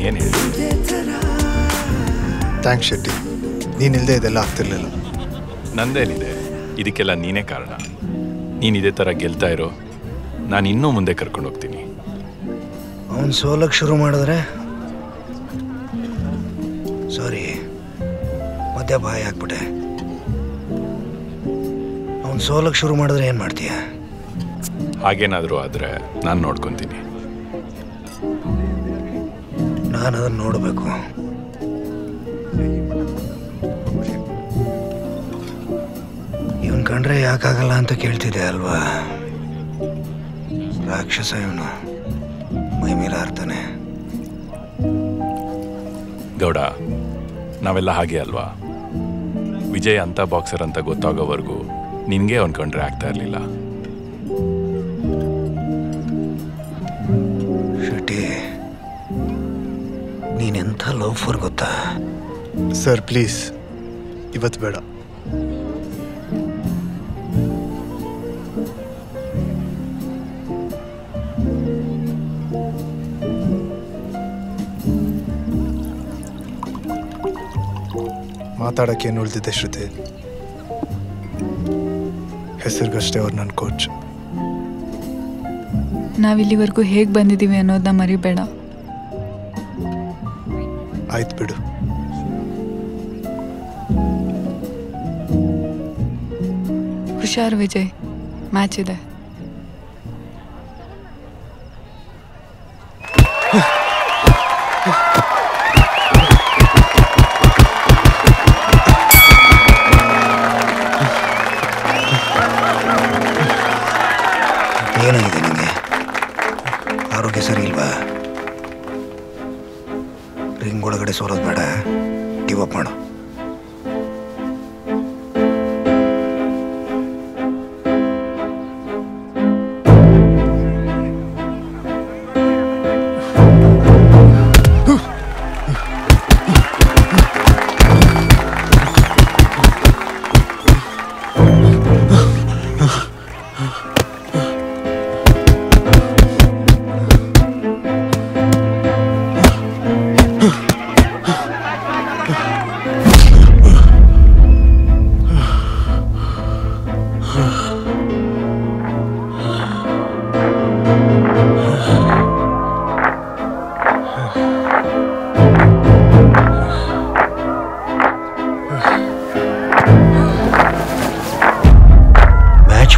ಏನು ಹೇಳಿ? ಥ್ಯಾಂಕ್ಸ್ ಶೆಟ್ಟಿ, ನೀನಿಲ್ಲದೆ ಇದೆಲ್ಲ ಆಗ್ತಿರ್ಲಿಲ್ಲ. ನಂದೇನಿದೆ, ಇದಕ್ಕೆಲ್ಲ ನೀನೇ ಕಾರಣ. ನೀನು ಇದೇ ಥರ ಗೆಲ್ತಾ ಇರೋ, ನಾನು ಇನ್ನೂ ಮುಂದೆ ಕರ್ಕೊಂಡು ಹೋಗ್ತೀನಿ. ಅವನು ಸೋಲಕ್ಕೆ ಶುರು ಮಾಡಿದ್ರೆ ಸಾರಿ ಮಧ್ಯ ಬಾಯಿ ಹಾಕ್ಬಿಟ್ಟೆ. ಅವನು ಸೋಲಕ್ಕೆ ಶುರು ಮಾಡಿದ್ರೆ ಏನು ಮಾಡ್ತೀಯ? ಹಾಗೇನಾದರೂ ಆದರೆ ನಾನು ನೋಡ್ಕೊತೀನಿ. ನಾನು ಅದನ್ನು ನೋಡಬೇಕು. ಇವನ್ ಕಂಡ್ರೆ ಯಾಕಾಗಲ್ಲ ಅಂತ ಕೇಳ್ತಿದ್ದೆ ಅಲ್ವಾ? ರಾಕ್ಷಸ ಇವನು, ಮೈ ಮೇಲೆ ಹಾರ್ತಾನೆ. ಗೌಡ, ನಾವೆಲ್ಲ ಹಾಗೆ ಅಲ್ವಾ? ವಿಜಯ್ ಅಂತ ಬಾಕ್ಸರ್ ಅಂತ ಗೊತ್ತಾಗೋವರೆಗೂ ನಿನಗೆ ಅವನು ಕಂಡ್ರೆ ಆಗ್ತಾ ಇರಲಿಲ್ಲ. ಶೆಟ್ಟಿ, ನೀನೆಂಥ ಲವ್ ಫಾರ್ ಗೊತ್ತಾ? ಸರ್ ಪ್ಲೀಸ್, ಇವತ್ತು ಬೇಡ. ಮಾತಾಡೋಕ್ಕೆ ಏನು ಉಳಿದಿದೆ ಶ್ರುತಿ? ಹೆಸರಿಗಷ್ಟೇ ಅವ್ರು ನನ್ನ ಕೋಚ್. ನಾವಿಲ್ಲಿವರೆಗೂ ಹೇಗೆ ಬಂದಿದ್ದೀವಿ ಅನ್ನೋದನ್ನ ಮರಿಬೇಡ. ಆಯ್ತು ಬಿಡು. ಹುಷಾರು ವಿಜಯ್, ಮ್ಯಾಚ್ ಇದೆ. ಏನಾಗಿದೆ ನಿಮಗೆ? ಆರೋಗ್ಯ ಸರಿ ಇಲ್ವಾ? ರಿಂಗ್ ಒಳಗಡೆ ಸೋಲೋದು ಬೇಡ, ಗಿವ್ ಅಪ್ ಮಾಡು.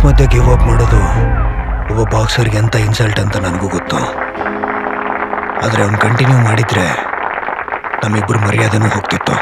ಮಧ್ಯೆ ಗಿವ್ ಅಪ್ ಮಾಡೋದು ಒಬ್ಬ ಬಾಕ್ಸರ್ಗೆ ಎಂಥ ಇನ್ಸಲ್ಟ್ ಅಂತ ನನಗೂ ಗೊತ್ತು. ಆದರೆ ಅವ್ನು ಕಂಟಿನ್ಯೂ ಮಾಡಿದರೆ ನಮ್ಮಿಬ್ಬರು ಮರ್ಯಾದೆನೂ ಹೋಗ್ತಿತ್ತು.